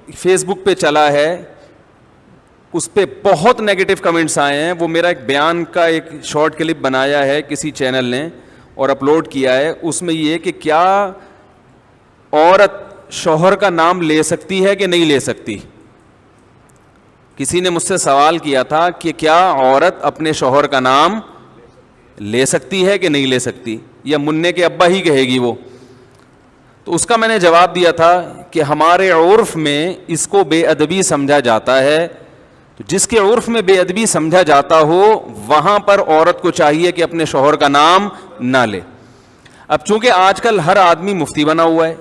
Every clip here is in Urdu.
فیس بک پہ چلا ہے, اس پہ بہت نیگیٹو کمنٹس آئے ہیں. وہ میرا ایک بیان کا ایک شارٹ کلپ بنایا ہے کسی چینل نے اور اپلوڈ کیا ہے. اس میں یہ کہ کیا عورت شوہر کا نام لے سکتی ہے کہ نہیں لے سکتی. کسی نے مجھ سے سوال کیا تھا کہ کیا عورت اپنے شوہر کا نام لے سکتی ہے کہ نہیں لے سکتی, یا منع کے ابا ہی کہے گی وہ. تو اس کا میں نے جواب دیا تھا کہ ہمارے عرف میں اس کو بے ادبی سمجھا جاتا ہے. تو جس کے عرف میں بے ادبی سمجھا جاتا ہو وہاں پر عورت کو چاہیے کہ اپنے شوہر کا نام نہ لے. اب چونکہ آج کل ہر آدمی مفتی بنا ہوا ہے,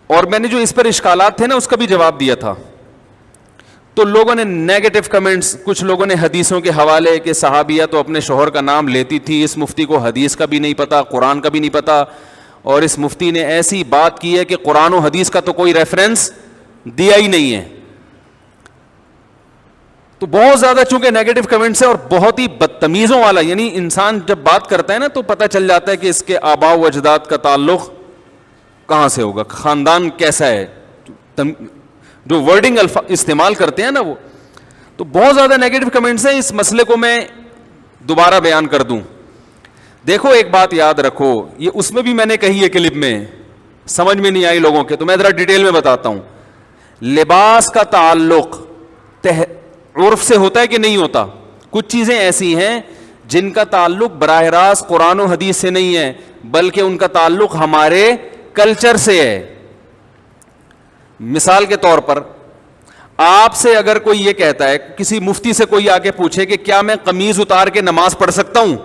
اور میں نے جو اس پر اشکالات تھے نا اس کا بھی جواب دیا تھا, تو لوگوں نے نیگیٹو کمنٹس, کچھ لوگوں نے حدیثوں کے حوالے کہ صحابیہ تو اپنے شوہر کا نام لیتی تھی, اس مفتی کو حدیث کا بھی نہیں پتا, قرآن کا بھی نہیں پتا, اور اس مفتی نے ایسی بات کی ہے کہ قرآن و حدیث کا تو کوئی ریفرنس دیا ہی نہیں ہے. تو بہت زیادہ چونکہ نیگیٹو کمنٹس ہے اور بہت ہی بدتمیزوں والا, یعنی انسان جب بات کرتا ہے نا تو پتہ چل جاتا ہے کہ اس کے آباء و اجداد کا تعلق کہاں سے ہوگا, خاندان کیسا ہے, جو ورڈنگ استعمال کرتے ہیں نا وہ. تو بہت زیادہ نیگیٹو کمنٹس ہیں. اس مسئلے کو میں دوبارہ بیان کر دوں. دیکھو ایک بات یاد رکھو, یہ اس میں بھی میں نے کہی ہے کلپ میں, سمجھ میں نہیں آئی لوگوں کے, تو میں ذرا ڈیٹیل میں بتاتا ہوں. لباس کا تعلق عرف سے ہوتا ہے کہ نہیں ہوتا. کچھ چیزیں ایسی ہیں جن کا تعلق براہ راست قرآن و حدیث سے نہیں ہے, بلکہ ان کا تعلق ہمارے کلچر سے ہے. مثال کے طور پر آپ سے اگر کوئی یہ کہتا ہے, کسی مفتی سے کوئی آ کے پوچھے کہ کیا میں قمیض اتار کے نماز پڑھ سکتا ہوں,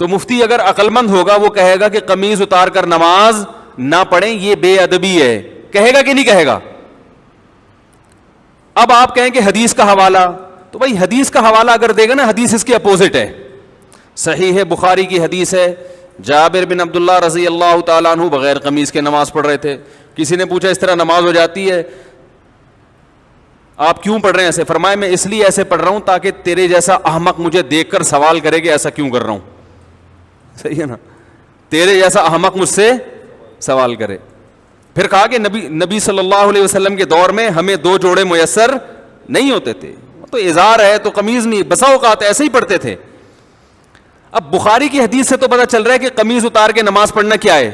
تو مفتی اگر عقل مند ہوگا وہ کہے گا کہ قمیض اتار کر نماز نہ پڑھیں, یہ بے ادبی ہے. کہے گا کہ نہیں کہے گا؟ اب آپ کہیں کہ حدیث کا حوالہ, تو بھائی حدیث کا حوالہ اگر دے گا نا, حدیث اس کے اپوزٹ ہے. صحیح ہے, بخاری کی حدیث ہے, جابر بن عبداللہ رضی اللہ تعالیٰ عنہ بغیر قمیض کے نماز پڑھ رہے تھے. کسی نے پوچھا اس طرح نماز ہو جاتی ہے, آپ کیوں پڑھ رہے ہیں ایسے؟ فرمایا میں اس لیے ایسے پڑھ رہا ہوں تاکہ تیرے جیسا احمق مجھے دیکھ کر سوال کرے کہ ایسا کیوں کر رہا ہوں. صحیح ہے نا, تیرے جیسا احمق مجھ سے سوال کرے. پھر کہا کہ نبی صلی اللہ علیہ وسلم کے دور میں ہمیں 2 جوڑے میسر نہیں ہوتے تھے, تو ازار ہے تو قمیض نہیں, بسا اوقات ایسے ہی پڑھتے تھے. اب بخاری کی حدیث سے تو پتہ چل رہا ہے کہ قمیض اتار کے نماز پڑھنا کیا ہے.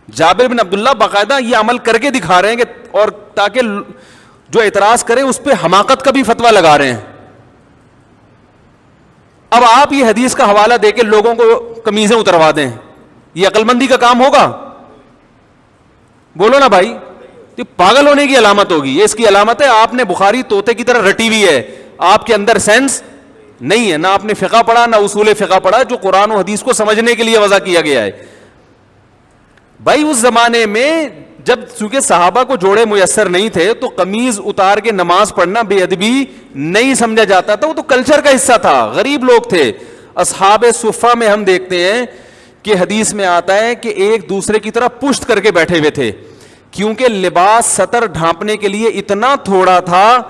جابر بن عبداللہ باقاعدہ یہ عمل کر کے دکھا رہے ہیں کہ, اور تاکہ جو اعتراض کرے اس پہ حماقت کا بھی فتویٰ لگا رہے ہیں. اب آپ یہ حدیث کا حوالہ دے کے لوگوں کو قمیضیں اتروا دیں, یہ عقل مندی کا کام ہوگا؟ بولو نا بھائی, یہ پاگل ہونے کی علامت ہوگی. یہ اس کی علامت ہے آپ نے بخاری طوطے کی طرح رٹی ہوئی ہے, آپ کے اندر سینس نہیں ہے, نہ آپ نے فقہ پڑھا نہ اصول فقہ پڑھا جو قرآن و حدیث کو سمجھنے کے لیے وضع کیا گیا ہے. بھائی اس زمانے میں جب چونکہ صحابہ کو جوڑے میسر نہیں تھے تو قمیض اتار کے نماز پڑھنا بے ادبی نہیں سمجھا جاتا تھا, وہ تو کلچر کا حصہ تھا. غریب لوگ تھے. اصحاب صفہ میں ہم دیکھتے ہیں کہ حدیث میں آتا ہے کہ ایک دوسرے کی طرف پشت کر کے بیٹھے ہوئے تھے, کیونکہ لباس سطر ڈھانپنے کے لیے اتنا تھوڑا تھا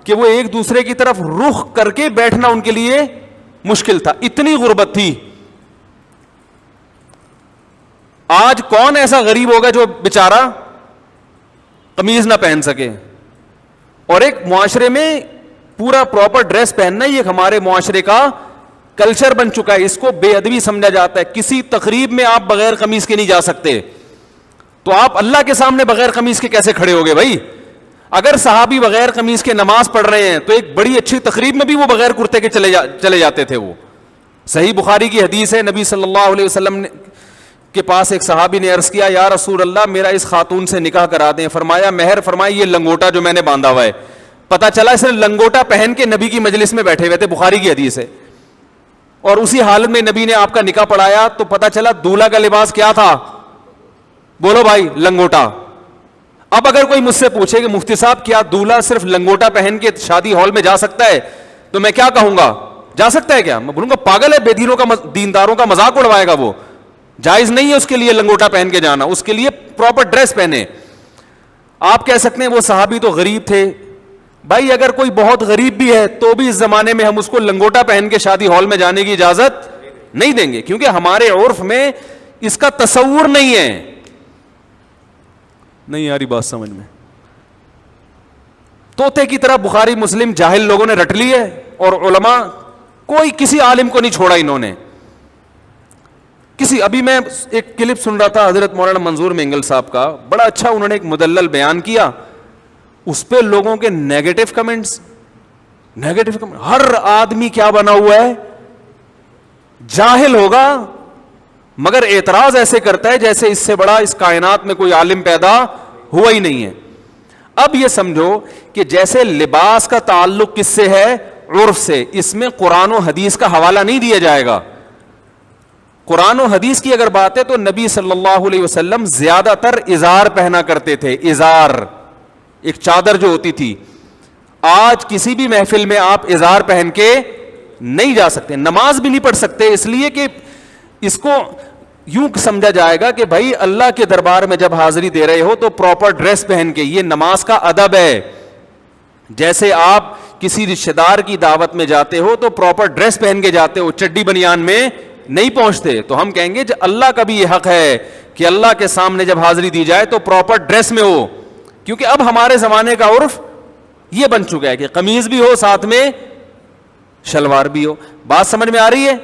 کہ وہ ایک دوسرے کی طرف رخ کر کے بیٹھنا ان کے لیے مشکل تھا, اتنی غربت تھی. آج کون ایسا غریب ہوگا جو بیچارہ قمیض نہ پہن سکے؟ اور ایک معاشرے میں پورا پراپر ڈریس پہننا یہ ہمارے معاشرے کا کلچر بن چکا ہے, اس کو بے ادبی سمجھا جاتا ہے. کسی تقریب میں آپ بغیر قمیض کے نہیں جا سکتے, تو آپ اللہ کے سامنے بغیر قمیض کے کیسے کھڑے ہوگے بھائی؟ اگر صحابی بغیر قمیض کے نماز پڑھ رہے ہیں تو ایک بڑی اچھی تقریب میں بھی وہ بغیر کرتے کے چلے جاتے تھے. وہ صحیح بخاری کی حدیث ہے, نبی صلی اللہ علیہ وسلم کے پاس ایک صحابی نے عرض کیا, یا رسول اللہ میرا اس خاتون سے نکاح کرا دیں. فرمایا مہر فرمایا یہ لنگوٹا جو میں نے باندھا ہوا ہے. پتا چلا اس نے لنگوٹا پہن کے نبی کی مجلس میں بیٹھے ہوئے تھے, بخاری کی حدیث ہے, اور اسی حالت میں نبی نے آپ کا نکاح پڑھایا تو پتا چلا دولہا کا لباس کیا تھا؟ بولو بھائی, لنگوٹا. اب اگر کوئی مجھ سے پوچھے کہ مفتی صاحب کیا دولہا صرف لنگوٹا پہن کے شادی ہال میں جا سکتا ہے, تو میں کیا کہوں گا؟ جا سکتا ہے کیا؟ میں بولوں گا پاگل ہے, بے دینوں کا دینداروں کا مذاق اڑوائے گا. وہ جائز نہیں ہے اس کے لیے لنگوٹا پہن کے جانا, اس کے لیے پراپر ڈریس پہنے. آپ کہہ سکتے ہیں وہ صحابی تو غریب تھے. بھائی اگر کوئی بہت غریب بھی ہے تو بھی اس زمانے میں ہم اس کو لنگوٹا پہن کے شادی ہال میں جانے کی اجازت نہیں دیں گے, کیونکہ ہمارے عرف میں اس کا تصور نہیں ہے. نہیں یاری بات سمجھ میں؟ طوطے کی طرح بخاری مسلم جاہل لوگوں نے رٹ لی ہے, اور علماء کوئی کسی عالم کو نہیں چھوڑا انہوں نے. ابھی میں ایک کلپ سن رہا تھا حضرت مولانا منظور مینگل صاحب کا, بڑا اچھا انہوں نے ایک مدلل بیان کیا, اس پہ لوگوں کے نیگیٹو کمنٹس. ہر آدمی کیا بنا ہوا ہے, جاہل ہوگا, مگر اعتراض ایسے کرتا ہے جیسے اس سے بڑا اس کائنات میں کوئی عالم پیدا ہوا ہی نہیں ہے. اب یہ سمجھو کہ جیسے لباس کا تعلق کس سے ہے, عرف سے, اس میں قرآن و حدیث کا حوالہ نہیں دیا جائے گا. قرآن و حدیث کی اگر بات ہے تو نبی صلی اللہ علیہ وسلم زیادہ تر ازار پہنا کرتے تھے. ازار ایک چادر جو ہوتی تھی. آج کسی بھی محفل میں آپ ازار پہن کے نہیں جا سکتے, نماز بھی نہیں پڑھ سکتے, اس لیے کہ اس کو یوں سمجھا جائے گا کہ بھائی اللہ کے دربار میں جب حاضری دے رہے ہو تو پراپر ڈریس پہن کے, یہ نماز کا ادب ہے. جیسے آپ کسی رشتہ دار کی دعوت میں جاتے ہو تو پراپر ڈریس پہن کے جاتے ہو, چڈی بنیان میں نہیں پہنچتے. تو ہم کہیں گے اللہ کا بھی یہ حق ہے کہ اللہ کے سامنے جب حاضری دی جائے تو پراپر ڈریس میں ہو, کیونکہ اب ہمارے زمانے کا عرف یہ بن چکا ہے کہ قمیض بھی ہو ساتھ میں شلوار بھی ہو. بات سمجھ میں آ رہی ہے؟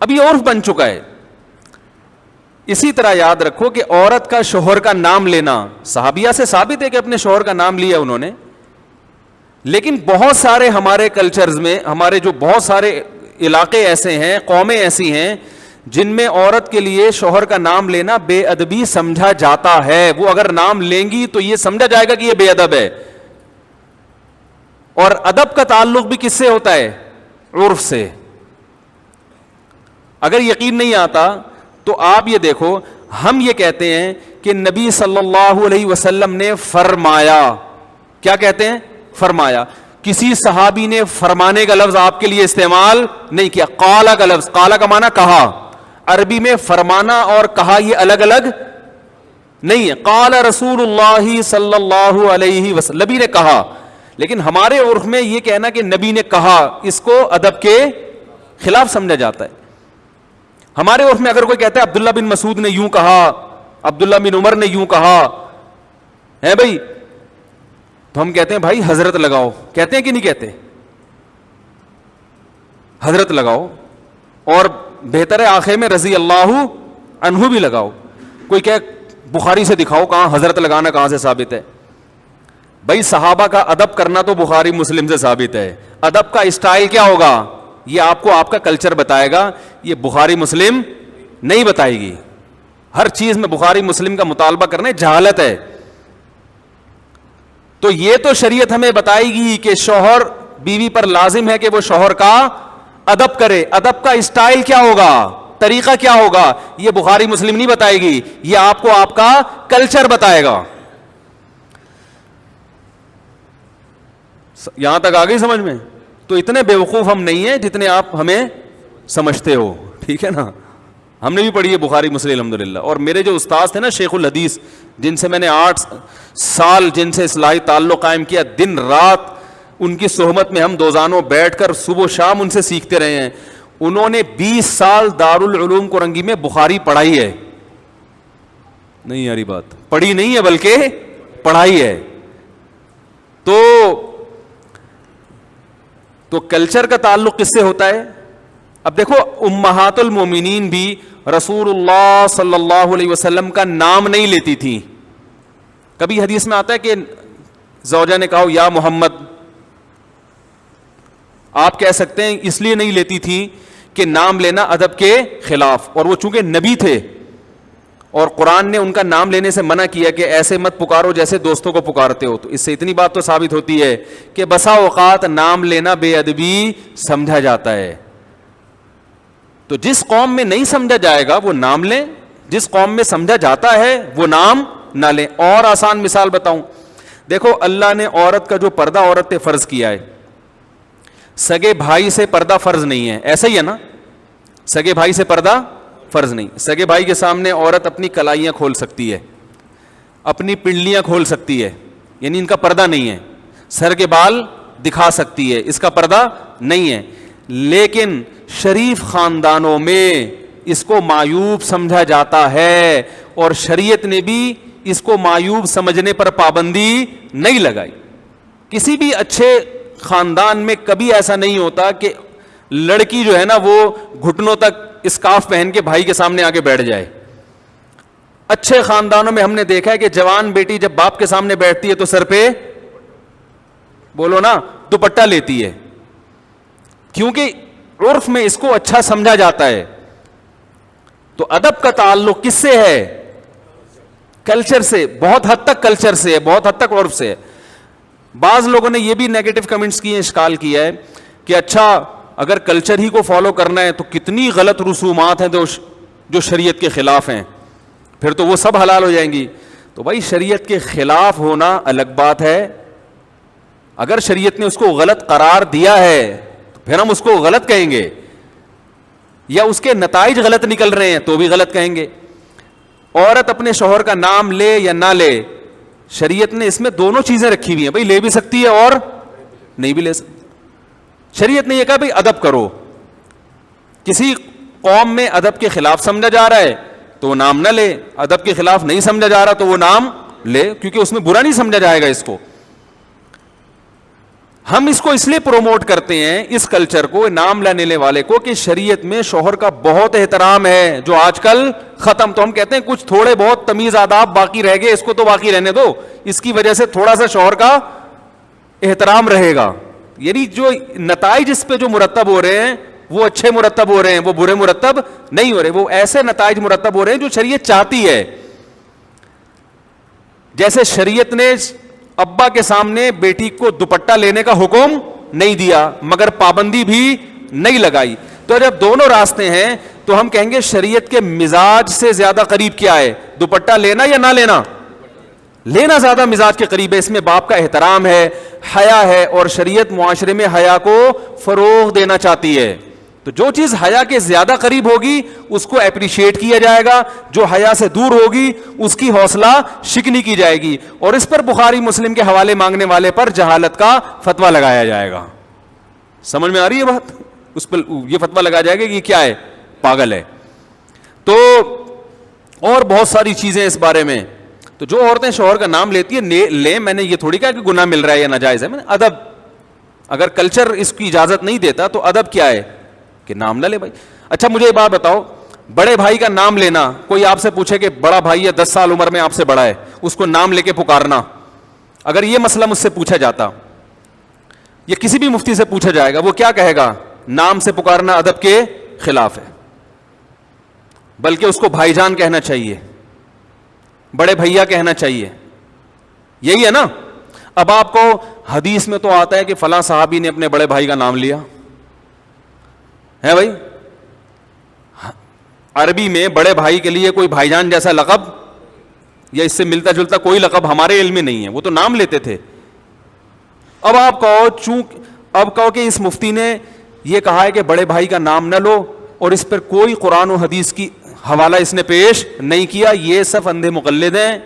اب یہ عرف بن چکا ہے. اسی طرح یاد رکھو کہ عورت کا شوہر کا نام لینا صحابیہ سے ثابت ہے کہ اپنے شوہر کا نام لیا انہوں نے, لیکن بہت سارے ہمارے کلچرز میں, ہمارے جو بہت سارے علاقے ایسے ہیں, قومیں ایسی ہیں جن میں عورت کے لیے شوہر کا نام لینا بے ادبی سمجھا جاتا ہے. وہ اگر نام لیں گی تو یہ سمجھا جائے گا کہ یہ بے ادب ہے. اور ادب کا تعلق بھی کس سے ہوتا ہے؟ عرف سے. اگر یقین نہیں آتا تو آپ یہ دیکھو, ہم یہ کہتے ہیں کہ نبی صلی اللہ علیہ وسلم نے فرمایا. کیا کہتے ہیں؟ فرمایا. کسی صحابی نے فرمانے کا لفظ آپ کے لیے استعمال نہیں کیا. قالا کا لفظ, قالا کا معنی کہا. عربی میں فرمانا اور کہا یہ الگ الگ نہیں ہے. قال رسول اللہ صلی اللہ علیہ وسلم, نبی نے کہا. لیکن ہمارے عرف میں یہ کہنا کہ نبی نے کہا, اس کو ادب کے خلاف سمجھا جاتا ہے. ہمارے عرف میں اگر کوئی کہتا ہے عبداللہ بن مسعود نے یوں کہا, عبداللہ بن عمر نے یوں کہا ہے بھائی, تو ہم کہتے ہیں بھائی حضرت لگاؤ. کہتے ہیں کہ نہیں کہتے؟ حضرت لگاؤ, اور بہتر ہے آخر میں رضی اللہ عنہ بھی لگاؤ. کوئی کہ بخاری سے دکھاؤ کہاں حضرت لگانا کہاں سے ثابت ہے. بھائی صحابہ کا ادب کرنا تو بخاری مسلم سے ثابت ہے. ادب کا اسٹائل کیا ہوگا یہ آپ کو آپ کا کلچر بتائے گا, یہ بخاری مسلم نہیں بتائے گی. ہر چیز میں بخاری مسلم کا مطالبہ کرنا جہالت ہے. تو یہ تو شریعت ہمیں بتائے گی کہ شوہر بیوی پر لازم ہے کہ وہ شوہر کا ادب کرے. ادب کا اسٹائل کیا ہوگا, طریقہ کیا ہوگا, یہ بخاری مسلم نہیں بتائے گی, یہ آپ کو آپ کا کلچر بتائے گا. یہاں تک آ گئی سمجھ میں؟ تو اتنے بیوقوف ہم نہیں ہیں جتنے آپ ہمیں سمجھتے ہو, ٹھیک ہے نا. ہم نے بھی پڑھی ہے بخاری مسلم الحمدللہ. اور میرے جو استاذ تھے نا شیخ الحدیث, جن سے میں نے 8 سال جن سے اصلاحی تعلق قائم کیا, دن رات ان کی صحبت میں ہم دوزانوں بیٹھ کر صبح و شام ان سے سیکھتے رہے ہیں. انہوں نے 20 سال دارالعلوم کورنگی میں بخاری پڑھائی ہے. نہیں یاری بات, پڑھی نہیں ہے بلکہ پڑھائی ہے. تو کلچر کا تعلق کس سے ہوتا ہے؟ اب دیکھو امہات المومنین بھی رسول اللہ صلی اللہ علیہ وسلم کا نام نہیں لیتی تھی. کبھی حدیث میں آتا ہے کہ زوجہ نے کہا یا محمد, آپ کہہ سکتے ہیں اس لیے نہیں لیتی تھی کہ نام لینا ادب کے خلاف, اور وہ چونکہ نبی تھے اور قرآن نے ان کا نام لینے سے منع کیا کہ ایسے مت پکارو جیسے دوستوں کو پکارتے ہو. تو اس سے اتنی بات تو ثابت ہوتی ہے کہ بسا اوقات نام لینا بے ادبی سمجھا جاتا ہے. تو جس قوم میں نہیں سمجھا جائے گا وہ نام لیں, جس قوم میں سمجھا جاتا ہے وہ نام نہ لیں. اور آسان مثال بتاؤں, دیکھو اللہ نے عورت کا جو پردہ عورت پہ فرض کیا ہے, سگے بھائی سے پردہ فرض نہیں ہے, ایسا ہی ہے نا. سگے بھائی سے پردہ فرض نہیں. سگے بھائی کے سامنے عورت اپنی کلائیاں کھول سکتی ہے, اپنی پنڈلیاں کھول سکتی ہے, یعنی ان کا پردہ نہیں ہے. سر کے بال دکھا سکتی ہے, اس کا پردہ نہیں ہے. لیکن شریف خاندانوں میں اس کو معیوب سمجھا جاتا ہے, اور شریعت نے بھی اس کو معیوب سمجھنے پر پابندی نہیں لگائی. کسی بھی اچھے خاندان میں کبھی ایسا نہیں ہوتا کہ لڑکی جو ہے نا وہ گھٹنوں تک اسکارف پہن کے بھائی کے سامنے آ کے بیٹھ جائے. اچھے خاندانوں میں ہم نے دیکھا ہے کہ جوان بیٹی جب باپ کے سامنے بیٹھتی ہے تو سر پہ, بولو نا, دوپٹہ لیتی ہے, کیونکہ عرف میں اس کو اچھا سمجھا جاتا ہے. تو ادب کا تعلق کس سے ہے؟ کلچر سے, بہت حد تک کلچر سے ہے, بہت حد تک عرف سے ہے. بعض لوگوں نے یہ بھی نیگیٹو کمنٹس کیے ہیں, اشکال کیا ہے کہ اچھا اگر کلچر ہی کو فالو کرنا ہے تو کتنی غلط رسومات ہیں جو شریعت کے خلاف ہیں, پھر تو وہ سب حلال ہو جائیں گی. تو بھائی شریعت کے خلاف ہونا الگ بات ہے, اگر شریعت نے اس کو غلط قرار دیا ہے تو پھر ہم اس کو غلط کہیں گے, یا اس کے نتائج غلط نکل رہے ہیں تو بھی غلط کہیں گے. عورت اپنے شوہر کا نام لے یا نہ لے, شریعت نے اس میں دونوں چیزیں رکھی ہوئی ہیں, بھائی لے بھی سکتی ہے اور نہیں بھی لے سکتی. شریعت نے یہ کہا بھائی ادب کرو, کسی قوم میں ادب کے خلاف سمجھا جا رہا ہے تو وہ نام نہ لے, ادب کے خلاف نہیں سمجھا جا رہا تو وہ نام لے, کیونکہ اس میں برا نہیں سمجھا جائے گا اس کو. ہم اس کو اس لیے پروموٹ کرتے ہیں اس کلچر کو, نام لینے والے کو, کہ شریعت میں شوہر کا بہت احترام ہے جو آج کل ختم. تو ہم کہتے ہیں کچھ تھوڑے بہت تمیز آداب باقی رہ گئے, اس کو تو باقی رہنے دو, اس کی وجہ سے تھوڑا سا شوہر کا احترام رہے گا. یعنی جو نتائج اس پہ جو مرتب ہو رہے ہیں وہ اچھے مرتب ہو رہے ہیں, وہ برے مرتب نہیں ہو رہے, وہ ایسے نتائج مرتب ہو رہے ہیں جو شریعت چاہتی ہے. جیسے شریعت نے ابا کے سامنے بیٹی کو دوپٹہ لینے کا حکم نہیں دیا مگر پابندی بھی نہیں لگائی. تو جب دونوں راستے ہیں تو ہم کہیں گے شریعت کے مزاج سے زیادہ قریب کیا ہے, دوپٹہ لینا یا نہ لینا؟ لینا زیادہ مزاج کے قریب ہے. اس میں باپ کا احترام ہے, حیا ہے, اور شریعت معاشرے میں حیا کو فروغ دینا چاہتی ہے. تو جو چیز حیا کے زیادہ قریب ہوگی اس کو اپریشیٹ کیا جائے گا, جو حیا سے دور ہوگی اس کی حوصلہ شکنی کی جائے گی, اور اس پر بخاری مسلم کے حوالے مانگنے والے پر جہالت کا فتویٰ لگایا جائے گا. سمجھ میں آ رہی ہے بات؟ اس پر یہ فتویٰ لگایا جائے گا کہ یہ کیا ہے, پاگل ہے. تو اور بہت ساری چیزیں اس بارے میں. تو جو عورتیں شوہر کا نام لیتی ہیں لیں, میں نے یہ تھوڑی کہا کہ گناہ مل رہا ہے یا ناجائز ہے, میں نے ادب, اگر کلچر اس کی اجازت نہیں دیتا تو ادب کیا ہے کہ نام نہ لے بھائی. اچھا مجھے یہ بات بتاؤ, بڑے بھائی کا نام لینا, کوئی آپ سے پوچھے کہ بڑا بھائی ہے 10 سال عمر میں آپ سے بڑا ہے, اس کو نام لے کے پکارنا, اگر یہ مسئلہ مجھ سے پوچھا جاتا یا کسی بھی مفتی سے پوچھا جائے گا, وہ کیا کہے گا؟ نام سے پکارنا ادب کے خلاف ہے, بلکہ اس کو بھائی جان کہنا چاہیے, بڑے بھیا کہنا چاہیے. یہی ہے نا. اب آپ کو حدیث میں تو آتا ہے کہ فلاں صحابی نے اپنے بڑے بھائی کا نام لیا ہے بھائی, عربی میں بڑے بھائی کے لیے کوئی بھائی جان جیسا لقب یا اس سے ملتا جلتا کوئی لقب ہمارے علم میں نہیں ہے, وہ تو نام لیتے تھے. اب آپ کہو کہ اس مفتی نے یہ کہا ہے کہ بڑے بھائی کا نام نہ لو, اور اس پر کوئی قرآن و حدیث کی حوالہ اس نے پیش نہیں کیا. یہ صرف اندھے مقلد ہیں,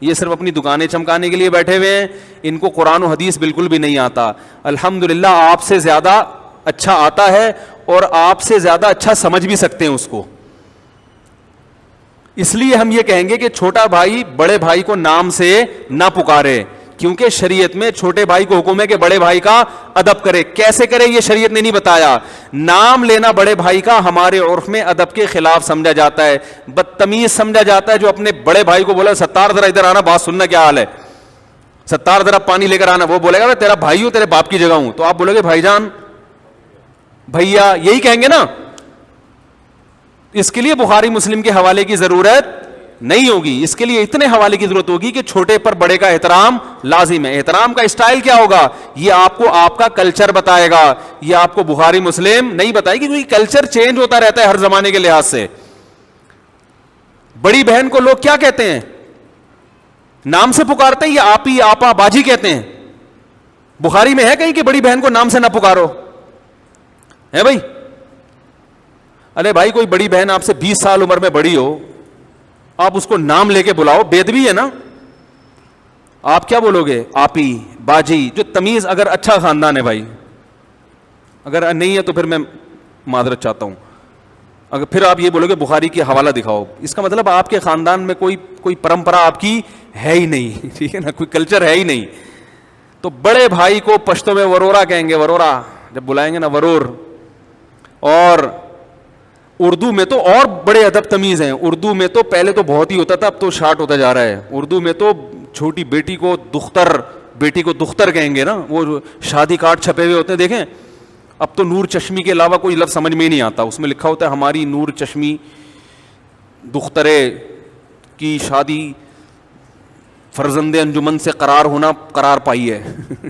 یہ صرف اپنی دکانیں چمکانے کے لیے بیٹھے ہوئے ہیں, ان کو قرآن و حدیث بالکل بھی نہیں آتا. الحمدللہ آپ سے زیادہ اچھا آتا ہے, اور آپ سے زیادہ اچھا سمجھ بھی سکتے ہیں اس کو. اس لیے ہم یہ کہیں گے کہ چھوٹا بھائی بڑے بھائی کو نام سے نہ پکارے, کیونکہ شریعت میں چھوٹے بھائی کو حکم ہے کہ بڑے بھائی کا ادب کرے. کیسے کرے یہ شریعت نے نہیں بتایا. نام لینا بڑے بھائی کا ہمارے عرف میں ادب کے خلاف سمجھا جاتا ہے, بدتمیز سمجھا جاتا ہے. جو اپنے بڑے بھائی کو بولا ستار ذرا ادھر آنا, بات سننا کیا حال ہے, ستار ذرا پانی لے کر آنا, وہ بولے گا تیرا بھائی ہوں, تیرے باپ کی جگہ ہوں, تو آپ بولو گے بھائی جان, بھیا, یہی کہیں گے نا. اس کے لیے بخاری مسلم کے حوالے کی ضرورت نہیں ہوگی, اس کے لیے اتنے حوالے کی ضرورت ہوگی کہ چھوٹے پر بڑے کا احترام لازم ہے. احترام کا اسٹائل کیا ہوگا یہ آپ کو آپ کا کلچر بتائے گا, یہ آپ کو بخاری مسلم نہیں بتائے گی, کیونکہ کلچر چینج ہوتا رہتا ہے ہر زمانے کے لحاظ سے. بڑی بہن کو لوگ کیا کہتے ہیں, نام سے پکارتے ہیں یا آپی آپا باجی کہتے ہیں؟ بخاری میں ہے کہیں کہ بڑی بہن کو نام سے نہ پکارو ہے بھائی؟ ارے بھائی کوئی بڑی بہن آپ سے 20 سال عمر میں بڑی ہو, آپ اس کو نام لے کے بلاؤ, بے ادبی ہے نا. آپ کیا بولو گے؟ آپی, باجی, جو تمیز. اگر اچھا خاندان ہے بھائی, اگر نہیں ہے تو پھر میں معذرت چاہتا ہوں. اگر پھر آپ یہ بولو گے بخاری کی حوالہ دکھاؤ, اس کا مطلب آپ کے خاندان میں کوئی پرمپرا آپ کی ہے ہی نہیں, ٹھیک ہے نا, کوئی کلچر ہے ہی نہیں. تو بڑے بھائی کو پشتو میں ورورا کہیں گے, ورورا جب بلائیں گے نا ورور. اور اردو میں تو اور بڑے ادب تمیز ہیں. اردو میں تو پہلے تو بہت ہی ہوتا تھا, اب تو شارٹ ہوتا جا رہا ہے. اردو میں تو چھوٹی بیٹی کو دختر, بیٹی کو دختر کہیں گے نا, وہ شادی کارڈ چھپے ہوئے ہوتے ہیں دیکھیں. اب تو نور چشمی کے علاوہ کوئی لفظ سمجھ میں ہی نہیں آتا. اس میں لکھا ہوتا ہے ہماری نور چشمی دخترے کی شادی فرزند انجمن سے قرار پائی ہے.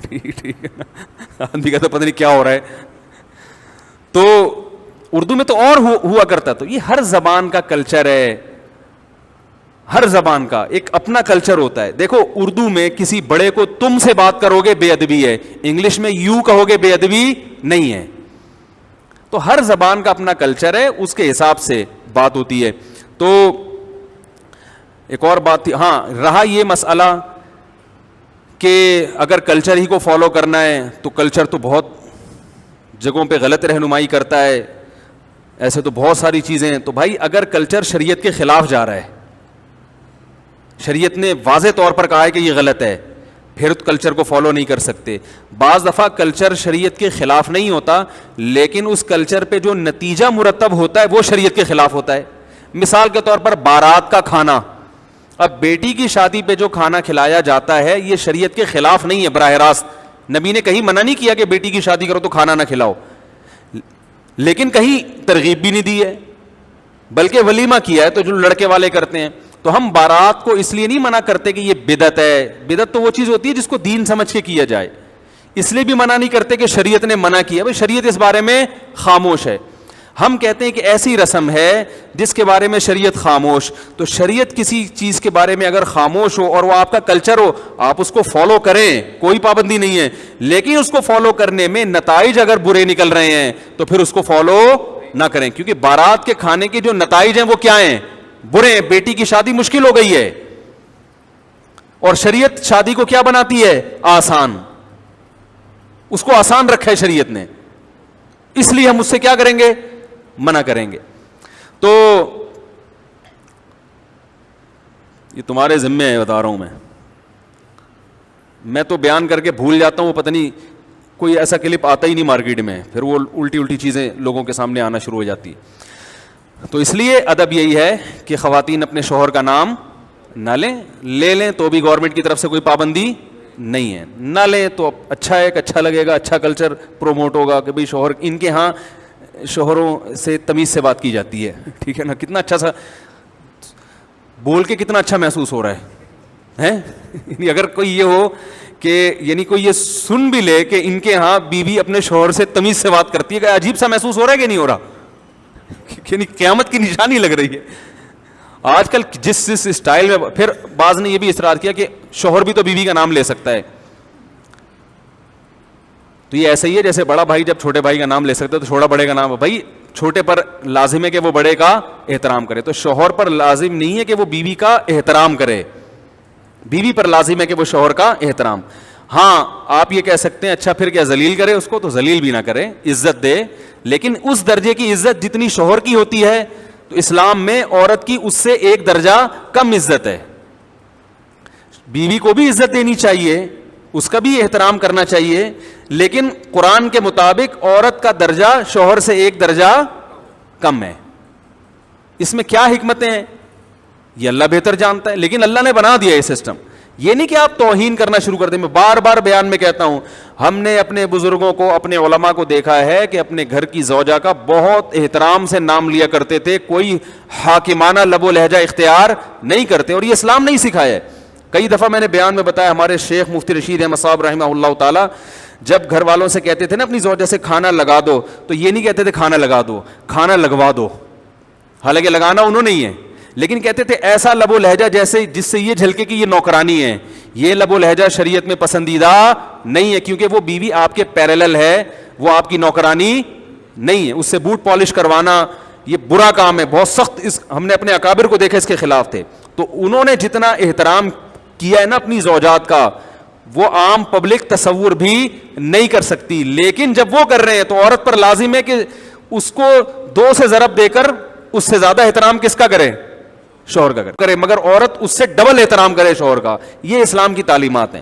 ٹھیک ہے نا, آدمی کا تو پتہ نہیں کیا ہو رہا ہے. تو اردو میں تو اور ہوا کرتا. تو یہ ہر زبان کا کلچر ہے, ہر زبان کا ایک اپنا کلچر ہوتا ہے. دیکھو اردو میں کسی بڑے کو تم سے بات کرو گے بے ادبی ہے, انگلش میں یو کہو گے بے ادبی نہیں ہے. تو ہر زبان کا اپنا کلچر ہے, اس کے حساب سے بات ہوتی ہے. تو ایک اور بات تھی, ہاں رہا یہ مسئلہ کہ اگر کلچر ہی کو فالو کرنا ہے تو کلچر تو بہت جگہوں پہ غلط رہنمائی کرتا ہے, ایسے تو بہت ساری چیزیں ہیں. تو بھائی اگر کلچر شریعت کے خلاف جا رہا ہے, شریعت نے واضح طور پر کہا ہے کہ یہ غلط ہے, پھر کلچر کو فالو نہیں کر سکتے. بعض دفعہ کلچر شریعت کے خلاف نہیں ہوتا, لیکن اس کلچر پہ جو نتیجہ مرتب ہوتا ہے وہ شریعت کے خلاف ہوتا ہے. مثال کے طور پر بارات کا کھانا, اب بیٹی کی شادی پہ جو کھانا کھلایا جاتا ہے یہ شریعت کے خلاف نہیں ہے براہ راست. نبی نے کہیں منع نہیں کیا کہ بیٹی کی شادی کرو تو کھانا نہ کھلاؤ, لیکن کہیں ترغیب بھی نہیں دی ہے, بلکہ ولیمہ کیا ہے تو جو لڑکے والے کرتے ہیں. تو ہم بارات کو اس لیے نہیں منع کرتے کہ یہ بدعت ہے, بدعت تو وہ چیز ہوتی ہے جس کو دین سمجھ کے کیا جائے, اس لیے بھی منع نہیں کرتے کہ شریعت نے منع کیا. بھائی شریعت اس بارے میں خاموش ہے. ہم کہتے ہیں کہ ایسی رسم ہے جس کے بارے میں شریعت خاموش. تو شریعت کسی چیز کے بارے میں اگر خاموش ہو اور وہ آپ کا کلچر ہو, آپ اس کو فالو کریں, کوئی پابندی نہیں ہے, لیکن اس کو فالو کرنے میں نتائج اگر برے نکل رہے ہیں تو پھر اس کو فالو نہ کریں. کیونکہ بارات کے کھانے کے جو نتائج ہیں وہ کیا ہیں, برے ہیں. بیٹی کی شادی مشکل ہو گئی ہے, اور شریعت شادی کو کیا بناتی ہے, آسان. اس کو آسان رکھا ہے شریعت نے, اس لیے ہم اس سے کیا کریں گے, منع کریں گے. تو یہ تمہارے ذمے ہے, بتا رہا ہوں میں تو بیان کر کے بھول جاتا ہوں, وہ پتہ نہیں کوئی ایسا کلپ آتا ہی نہیں مارکیٹ میں, پھر وہ الٹی چیزیں لوگوں کے سامنے آنا شروع ہو جاتی. تو اس لیے ادب یہی ہے کہ خواتین اپنے شوہر کا نام نہ لیں, لے لیں تو بھی گورنمنٹ کی طرف سے کوئی پابندی نہیں ہے, نہ لیں تو اچھا ہے, اچھا لگے گا, اچھا کلچر پروموٹ ہوگا کہ بھئی شوہر, ان کے ہاں شوہروں سے تمیز سے بات کی جاتی ہے. ٹھیک ہے نا, کتنا اچھا سا بول کے کتنا اچھا محسوس ہو رہا ہے. اگر کوئی یہ ہو کہ یعنی کوئی یہ سن بھی لے کہ ان کے ہاں بیوی اپنے شوہر سے تمیز سے بات کرتی ہے, کہ عجیب سا محسوس ہو رہا ہے کہ نہیں ہو رہا, یعنی قیامت کی نشانی لگ رہی ہے آج کل جس اسٹائل میں. پھر بعض نے یہ بھی اصرار کیا کہ شوہر بھی تو بیوی کا نام لے سکتا ہے. تو یہ ایسا ہی ہے جیسے بڑا بھائی جب چھوٹے بھائی کا نام لے سکتا ہے تو چھوٹا بڑے کا نام. بھائی چھوٹے پر لازم ہے کہ وہ بڑے کا احترام کرے, تو شوہر پر لازم نہیں ہے کہ وہ بیوی کا احترام کرے, بیوی پر لازم ہے کہ وہ شوہر کا احترام. ہاں آپ یہ کہہ سکتے ہیں اچھا پھر کیا ذلیل کرے اس کو, تو ذلیل بھی نہ کرے, عزت دے, لیکن اس درجے کی عزت جتنی شوہر کی ہوتی ہے, تو اسلام میں عورت کی اس سے ایک درجہ کم عزت ہے. بیوی کو بھی عزت دینی چاہیے, اس کا بھی احترام کرنا چاہیے, لیکن قرآن کے مطابق عورت کا درجہ شوہر سے ایک درجہ کم ہے. اس میں کیا حکمتیں ہیں یہ اللہ بہتر جانتا ہے, لیکن اللہ نے بنا دیا یہ سسٹم. یہ نہیں کہ آپ توہین کرنا شروع کر دیں. میں بار بار بیان میں کہتا ہوں, ہم نے اپنے بزرگوں کو, اپنے علماء کو دیکھا ہے کہ اپنے گھر کی زوجہ کا بہت احترام سے نام لیا کرتے تھے, کوئی حاکمانہ لب و لہجہ اختیار نہیں کرتے, اور یہ اسلام نہیں سکھایا ہے. کئی دفعہ میں نے بیان میں بتایا, ہمارے شیخ مفتی رشید احمد صاحب رحمہ اللہ تعالی جب گھر والوں سے کہتے تھے نا اپنی زوجہ سے کھانا لگا دو, تو یہ نہیں کہتے تھے کھانا لگا دو, کھانا لگوا دو. حالانکہ لگانا انہوں نے ہی ہے, لیکن کہتے تھے ایسا لب و لہجہ جیسے جس سے یہ جھلکے کہ یہ نوکرانی ہے. یہ لب و لہجہ شریعت میں پسندیدہ نہیں ہے, کیونکہ وہ بیوی آپ کے پیرالل ہے, وہ آپ کی نوکرانی نہیں ہے. اس سے بوٹ پالش کروانا یہ برا کام ہے, بہت سخت. ہم نے اپنے اکابر کو دیکھا اس کے خلاف تھے. تو انہوں نے جتنا احترام کیا ہے نا اپنی زوجات کا, وہ عام پبلک تصور بھی نہیں کر سکتی. لیکن جب وہ کر رہے ہیں تو عورت پر لازم ہے کہ اس کو 2 سے ضرب دے کر اس سے زیادہ احترام کس کا کرے؟ شوہر کا کرے، مگر عورت اس سے ڈبل احترام کرے شوہر کا. یہ اسلام کی تعلیمات ہیں.